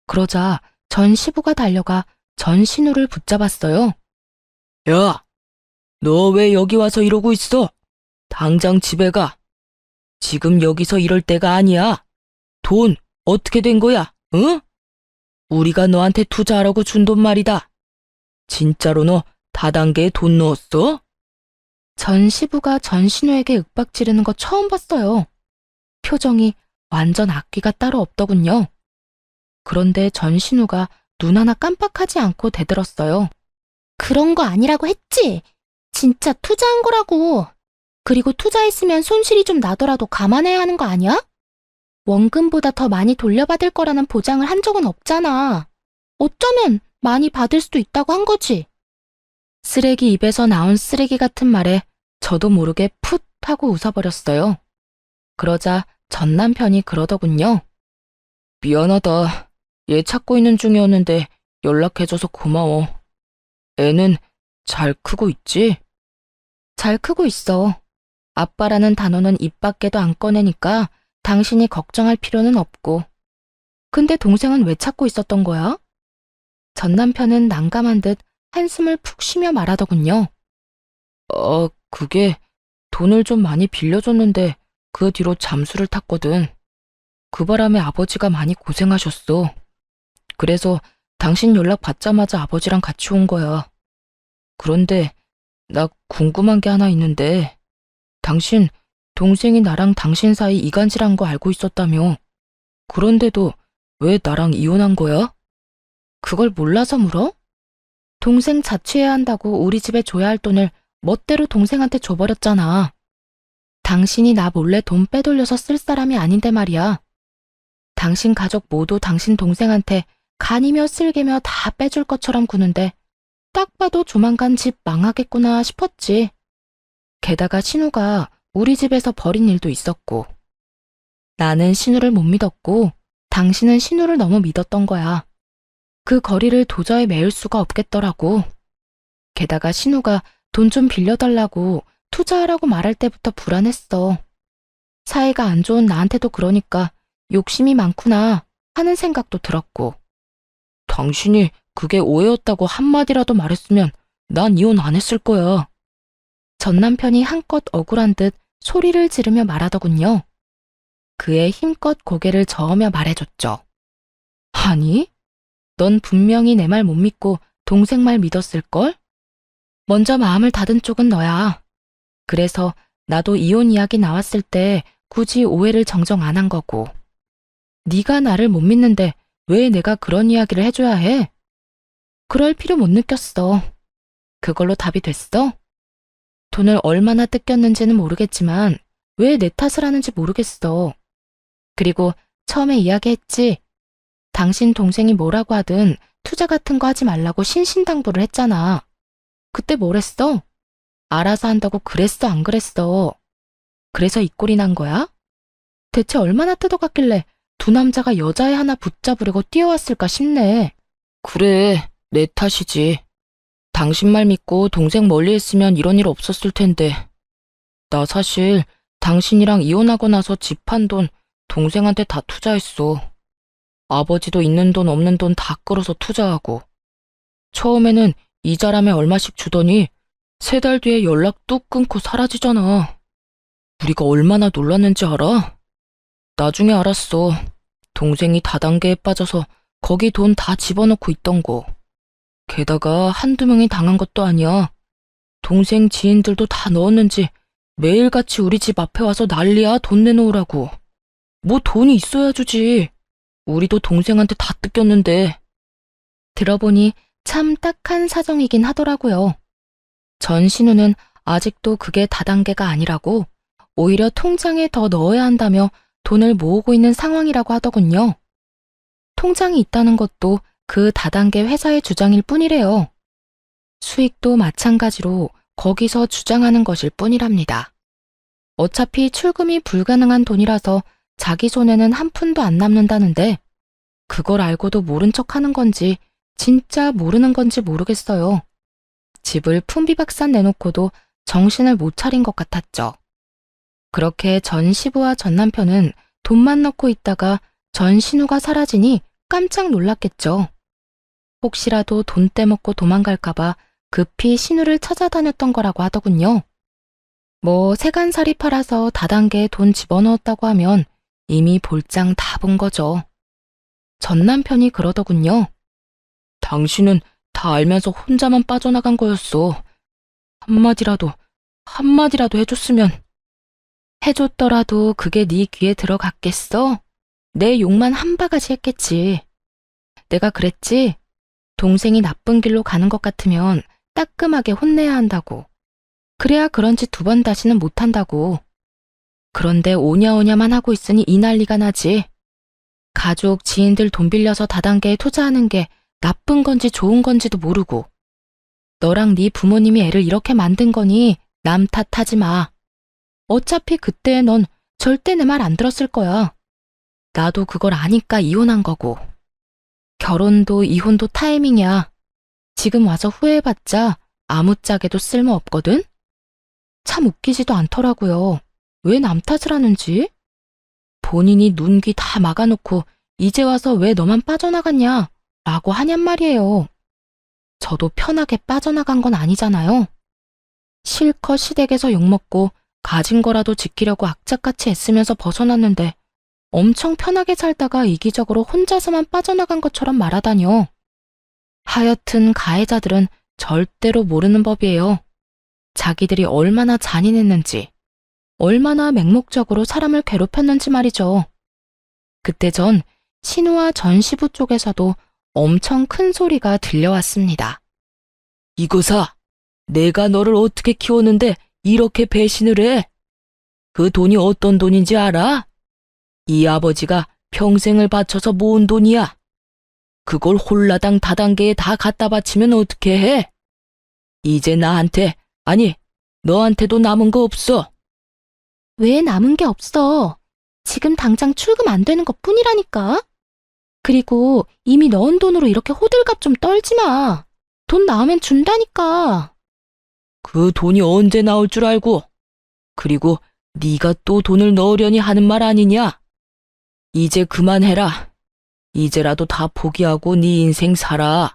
그러자 전 시부가 달려가 전 신우를 붙잡았어요. 야, 너 왜 여기 와서 이러고 있어? 당장 집에 가. 지금 여기서 이럴 때가 아니야. 돈 어떻게 된 거야, 응? 우리가 너한테 투자하라고 준 돈 말이다. 진짜로 너 다단계에 돈 넣었어? 전 시부가 전 신우에게 윽박 지르는 거 처음 봤어요. 표정이 완전 악귀가 따로 없더군요. 그런데 전 신우가 눈 하나 깜빡하지 않고 대들었어요. 그런 거 아니라고 했지. 진짜 투자한 거라고. 그리고 투자했으면 손실이 좀 나더라도 감안해야 하는 거 아니야? 원금보다 더 많이 돌려받을 거라는 보장을 한 적은 없잖아. 어쩌면 많이 받을 수도 있다고 한 거지. 쓰레기 입에서 나온 쓰레기 같은 말에 저도 모르게 풋 하고 웃어버렸어요. 그러자 전 남편이 그러더군요. 미안하다. 얘 찾고 있는 중이었는데 연락해줘서 고마워. 애는 잘 크고 있지? 잘 크고 있어. 아빠라는 단어는 입 밖에도 안 꺼내니까 당신이 걱정할 필요는 없고. 근데 동생은 왜 찾고 있었던 거야? 전 남편은 난감한 듯 한숨을 푹 쉬며 말하더군요. 그게 돈을 좀 많이 빌려줬는데 그 뒤로 잠수를 탔거든. 그 바람에 아버지가 많이 고생하셨어. 그래서 당신 연락 받자마자 아버지랑 같이 온 거야. 그런데 나 궁금한 게 하나 있는데 당신 동생이 나랑 당신 사이 이간질한 거 알고 있었다며. 그런데도 왜 나랑 이혼한 거야? 그걸 몰라서 물어? 동생 자취해야 한다고 우리 집에 줘야 할 돈을 멋대로 동생한테 줘버렸잖아. 당신이 나 몰래 돈 빼돌려서 쓸 사람이 아닌데 말이야. 당신 가족 모두 당신 동생한테 간이며 쓸개며 다 빼줄 것처럼 구는데 딱 봐도 조만간 집 망하겠구나 싶었지. 게다가 신우가 우리 집에서 벌인 일도 있었고. 나는 신우를 못 믿었고 당신은 신우를 너무 믿었던 거야. 그 거리를 도저히 메울 수가 없겠더라고. 게다가 신우가 돈 좀 빌려달라고 투자하라고 말할 때부터 불안했어. 사이가 안 좋은 나한테도 그러니까 욕심이 많구나 하는 생각도 들었고, 당신이 그게 오해였다고 한마디라도 말했으면 난 이혼 안 했을 거야. 전 남편이 한껏 억울한 듯 소리를 지르며 말하더군요. 그의 힘껏 고개를 저으며 말해줬죠. 아니, 넌 분명히 내 말 못 믿고 동생 말 믿었을걸? 먼저 마음을 닫은 쪽은 너야. 그래서 나도 이혼 이야기 나왔을 때 굳이 오해를 정정 안 한 거고. 네가 나를 못 믿는데 왜 내가 그런 이야기를 해줘야 해? 그럴 필요 못 느꼈어. 그걸로 답이 됐어? 돈을 얼마나 뜯겼는지는 모르겠지만 왜 내 탓을 하는지 모르겠어. 그리고 처음에 이야기했지. 당신 동생이 뭐라고 하든 투자 같은 거 하지 말라고 신신당부를 했잖아. 그때 뭘 했어? 알아서 한다고 그랬어, 안 그랬어? 그래서 이 꼴이 난 거야? 대체 얼마나 뜯어갔길래 두 남자가 여자애 하나 붙잡으려고 뛰어왔을까 싶네. 그래, 내 탓이지. 당신 말 믿고 동생 멀리 했으면 이런 일 없었을 텐데. 나 사실 당신이랑 이혼하고 나서 집 판 돈 동생한테 다 투자했어. 아버지도 있는 돈 없는 돈 다 끌어서 투자하고. 처음에는 이자람에 얼마씩 주더니 3달 뒤에 연락 뚝 끊고 사라지잖아. 우리가 얼마나 놀랐는지 알아? 나중에 알았어. 동생이 다단계에 빠져서 거기 돈 다 집어넣고 있던 거. 게다가 한두 명이 당한 것도 아니야. 동생 지인들도 다 넣었는지 매일같이 우리 집 앞에 와서 난리야, 돈 내놓으라고. 뭐 돈이 있어야 주지. 우리도 동생한테 다 뜯겼는데. 들어보니 참 딱한 사정이긴 하더라고요. 전신우는 아직도 그게 다단계가 아니라고 오히려 통장에 더 넣어야 한다며 돈을 모으고 있는 상황이라고 하더군요. 통장이 있다는 것도 그 다단계 회사의 주장일 뿐이래요. 수익도 마찬가지로 거기서 주장하는 것일 뿐이랍니다. 어차피 출금이 불가능한 돈이라서 자기 손에는 한 푼도 안 남는다는데 그걸 알고도 모른 척 하는 건지 진짜 모르는 건지 모르겠어요. 집을 풍비박산 내놓고도 정신을 못 차린 것 같았죠. 그렇게 전 시부와 전 남편은 돈만 넣고 있다가 전 신우가 사라지니 깜짝 놀랐겠죠. 혹시라도 돈 떼먹고 도망갈까봐 급히 신우를 찾아다녔던 거라고 하더군요. 뭐 세간살이 팔아서 다단계에 돈 집어넣었다고 하면 이미 볼장 다 본 거죠. 전 남편이 그러더군요. 당신은 다 알면서 혼자만 빠져나간 거였어. 한마디라도 해줬으면. 해줬더라도 그게 네 귀에 들어갔겠어? 내 욕만 한 바가지 했겠지. 내가 그랬지? 동생이 나쁜 길로 가는 것 같으면 따끔하게 혼내야 한다고. 그래야 그런 짓 2번 다시는 못한다고. 그런데 오냐오냐만 하고 있으니 이 난리가 나지. 가족, 지인들 돈 빌려서 다단계에 투자하는 게 나쁜 건지 좋은 건지도 모르고. 너랑 네 부모님이 애를 이렇게 만든 거니 남 탓하지 마. 어차피 그때 넌 절대 내 말 안 들었을 거야. 나도 그걸 아니까 이혼한 거고. 결혼도 이혼도 타이밍이야. 지금 와서 후회해봤자 아무짝에도 쓸모없거든? 참 웃기지도 않더라고요. 왜 남 탓을 하는지? 본인이 눈, 귀 다 막아놓고 이제 와서 왜 너만 빠져나갔냐? 라고 하냔 말이에요. 저도 편하게 빠져나간 건 아니잖아요. 실컷 시댁에서 욕먹고 가진 거라도 지키려고 악착같이 애쓰면서 벗어났는데 엄청 편하게 살다가 이기적으로 혼자서만 빠져나간 것처럼 말하다뇨. 하여튼 가해자들은 절대로 모르는 법이에요. 자기들이 얼마나 잔인했는지, 얼마나 맹목적으로 사람을 괴롭혔는지 말이죠. 그때 전 신우와 전 시부 쪽에서도 엄청 큰 소리가 들려왔습니다. 이거사, 내가 너를 어떻게 키웠는데 이렇게 배신을 해? 그 돈이 어떤 돈인지 알아? 이 아버지가 평생을 바쳐서 모은 돈이야. 그걸 홀라당 다단계에 다 갖다 바치면 어떻게 해? 이제 나한테, 아니, 너한테도 남은 거 없어. 왜 남은 게 없어? 지금 당장 출금 안 되는 것 뿐이라니까. 그리고 이미 넣은 돈으로 이렇게 호들갑 좀 떨지 마. 돈 나오면 준다니까. 그 돈이 언제 나올 줄 알고. 그리고 네가 또 돈을 넣으려니 하는 말 아니냐? 이제 그만해라. 이제라도 다 포기하고 네 인생 살아.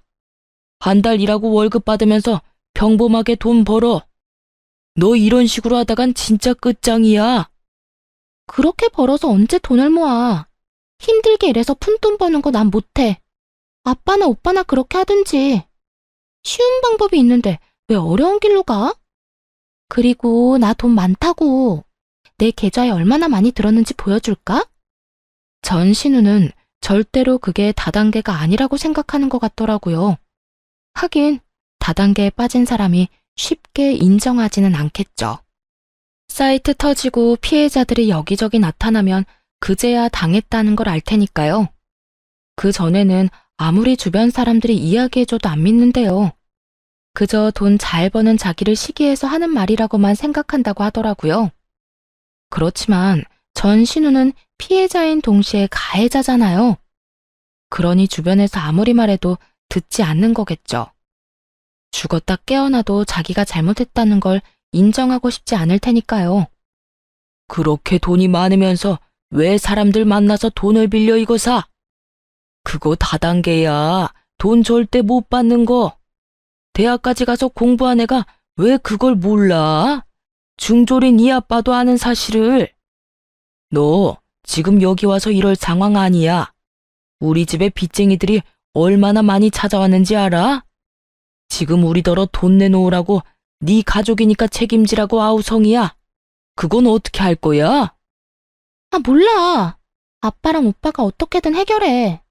한 달 일하고 월급 받으면서 평범하게 돈 벌어. 너 이런 식으로 하다간 진짜 끝장이야. 그렇게 벌어서 언제 돈을 모아. 힘들게 일해서 푼돈 버는 거 난 못해. 아빠나 오빠나 그렇게 하든지. 쉬운 방법이 있는데 왜 어려운 길로 가? 그리고 나 돈 많다고. 내 계좌에 얼마나 많이 들었는지 보여줄까? 전신우는 절대로 그게 다단계가 아니라고 생각하는 것 같더라고요. 하긴 다단계에 빠진 사람이 쉽게 인정하지는 않겠죠. 사이트 터지고 피해자들이 여기저기 나타나면 그제야 당했다는 걸 알 테니까요. 그 전에는 아무리 주변 사람들이 이야기해줘도 안 믿는데요. 그저 돈 잘 버는 자기를 시기해서 하는 말이라고만 생각한다고 하더라고요. 그렇지만 전신우는 피해자인 동시에 가해자잖아요. 그러니 주변에서 아무리 말해도 듣지 않는 거겠죠. 죽었다 깨어나도 자기가 잘못했다는 걸 인정하고 싶지 않을 테니까요. 그렇게 돈이 많으면서 왜 사람들 만나서 돈을 빌려 이거 사? 그거 다단계야. 돈 절대 못 받는 거. 대학까지 가서 공부한 애가 왜 그걸 몰라? 중졸인 이 아빠도 아는 사실을. 너 지금 여기 와서 이럴 상황 아니야. 우리 집에 빚쟁이들이 얼마나 많이 찾아왔는지 알아? 지금 우리더러 돈 내놓으라고 네 가족이니까 책임지라고 아우성이야. 그건 어떻게 할 거야? 아, 몰라. 아빠랑 오빠가 어떻게든 해결해.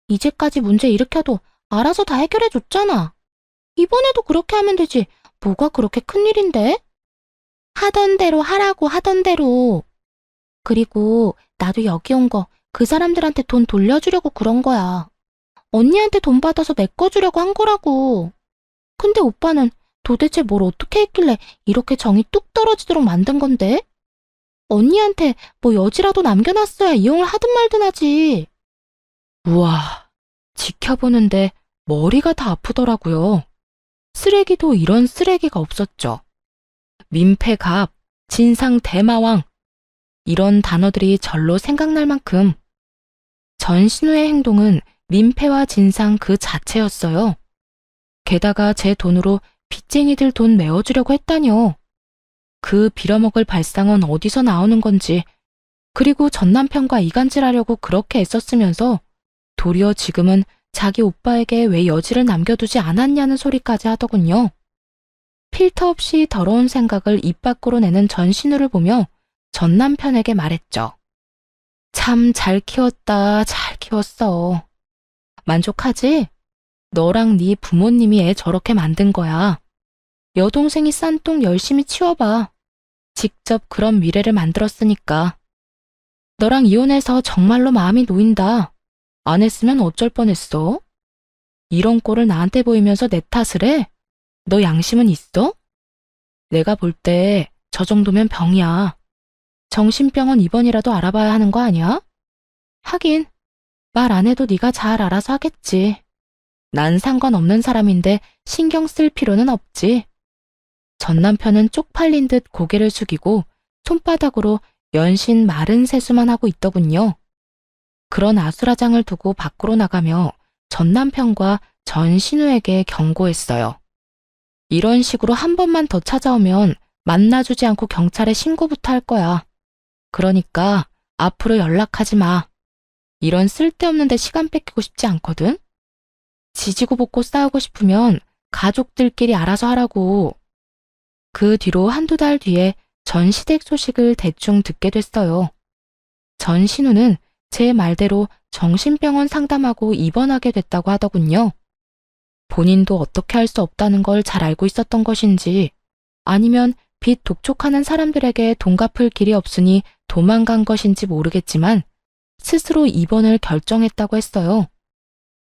이제까지 문제 일으켜도 알아서 다 해결해줬잖아. 이번에도 그렇게 하면 되지. 뭐가 그렇게 큰일인데? 하던 대로 하라고 하던 대로. 그리고 나도 여기 온 거 그 사람들한테 돈 돌려주려고 그런 거야. 언니한테 돈 받아서 메꿔주려고 한 거라고. 근데 오빠는 도대체 뭘 어떻게 했길래 이렇게 정이 뚝 떨어지도록 만든 건데? 언니한테 뭐 여지라도 남겨놨어야 이용을 하든 말든 하지. 우와, 지켜보는데 머리가 다 아프더라고요. 쓰레기도 이런 쓰레기가 없었죠. 민폐갑, 진상 대마왕, 이런 단어들이 절로 생각날 만큼 전신우의 행동은 민폐와 진상 그 자체였어요. 게다가 제 돈으로 빚쟁이들 돈 메워주려고 했다뇨. 그 빌어먹을 발상은 어디서 나오는 건지, 그리고 전 남편과 이간질하려고 그렇게 애썼으면서 도리어 지금은 자기 오빠에게 왜 여지를 남겨두지 않았냐는 소리까지 하더군요. 필터 없이 더러운 생각을 입 밖으로 내는 전신우를 보며 전 남편에게 말했죠. 참 잘 키웠다, 잘 키웠어. 만족하지? 너랑 네 부모님이 애 저렇게 만든 거야. 여동생이 싼 똥 열심히 치워봐. 직접 그런 미래를 만들었으니까. 너랑 이혼해서 정말로 마음이 놓인다. 안 했으면 어쩔 뻔했어? 이런 꼴을 나한테 보이면서 내 탓을 해? 너 양심은 있어? 내가 볼 때 저 정도면 병이야. 정신병원 입원이라도 알아봐야 하는 거 아니야? 하긴 말 안 해도 네가 잘 알아서 하겠지. 난 상관없는 사람인데 신경 쓸 필요는 없지. 전 남편은 쪽팔린 듯 고개를 숙이고 손바닥으로 연신 마른 세수만 하고 있더군요. 그런 아수라장을 두고 밖으로 나가며 전 남편과 전 신우에게 경고했어요. 이런 식으로 한 번만 더 찾아오면 만나주지 않고 경찰에 신고부터 할 거야. 그러니까 앞으로 연락하지 마. 이런 쓸데없는 데 시간 뺏기고 싶지 않거든. 지지고 볶고 싸우고 싶으면 가족들끼리 알아서 하라고. 그 뒤로 한두 달 뒤에 전 시댁 소식을 대충 듣게 됐어요. 전 신우는 제 말대로 정신병원 상담하고 입원하게 됐다고 하더군요. 본인도 어떻게 할 수 없다는 걸 잘 알고 있었던 것인지, 아니면 빚 독촉하는 사람들에게 돈 갚을 길이 없으니 도망간 것인지 모르겠지만 스스로 입원을 결정했다고 했어요.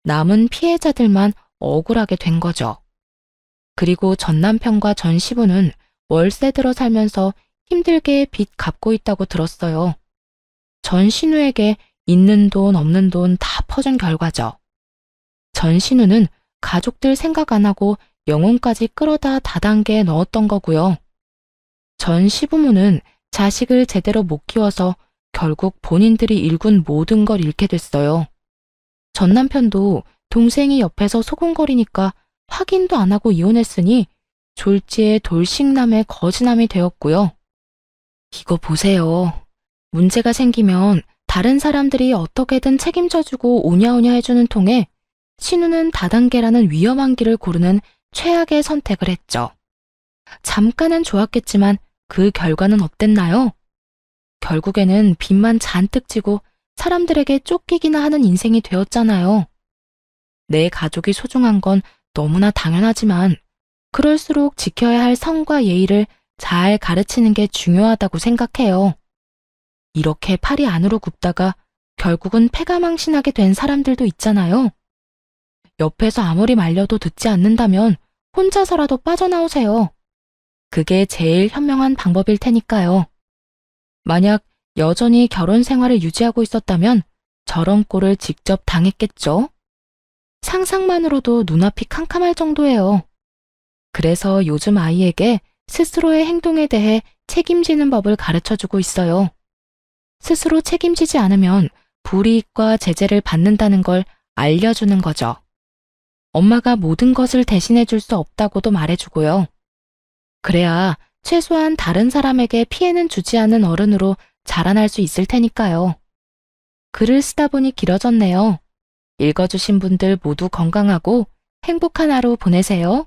남은 피해자들만 억울하게 된 거죠. 그리고 전 남편과 전 시부는 월세 들어 살면서 힘들게 빚 갚고 있다고 들었어요. 전 신우에게 있는 돈 없는 돈 다 퍼준 결과죠. 전 신우는 가족들 생각 안 하고 영혼까지 끌어다 다단계에 넣었던 거고요. 전 시부모는 자식을 제대로 못 키워서 결국 본인들이 일군 모든 걸 잃게 됐어요. 전 남편도 동생이 옆에서 소곤거리니까 확인도 안 하고 이혼했으니 졸지에 돌싱남의 거지남이 되었고요. 이거 보세요. 문제가 생기면 다른 사람들이 어떻게든 책임져주고 오냐오냐 해주는 통에 신우는 다단계라는 위험한 길을 고르는 최악의 선택을 했죠. 잠깐은 좋았겠지만 그 결과는 어땠나요? 결국에는 빚만 잔뜩 지고 사람들에게 쫓기기나 하는 인생이 되었잖아요. 내 가족이 소중한 건 너무나 당연하지만 그럴수록 지켜야 할 성과 예의를 잘 가르치는 게 중요하다고 생각해요. 이렇게 팔이 안으로 굽다가 결국은 패가망신하게 된 사람들도 있잖아요. 옆에서 아무리 말려도 듣지 않는다면 혼자서라도 빠져나오세요. 그게 제일 현명한 방법일 테니까요. 만약 여전히 결혼 생활을 유지하고 있었다면 저런 꼴을 직접 당했겠죠? 상상만으로도 눈앞이 캄캄할 정도예요. 그래서 요즘 아이에게 스스로의 행동에 대해 책임지는 법을 가르쳐주고 있어요. 스스로 책임지지 않으면 불이익과 제재를 받는다는 걸 알려주는 거죠. 엄마가 모든 것을 대신해 줄 수 없다고도 말해주고요. 그래야 최소한 다른 사람에게 피해는 주지 않는 어른으로 자라날 수 있을 테니까요. 글을 쓰다 보니 길어졌네요. 읽어주신 분들 모두 건강하고 행복한 하루 보내세요.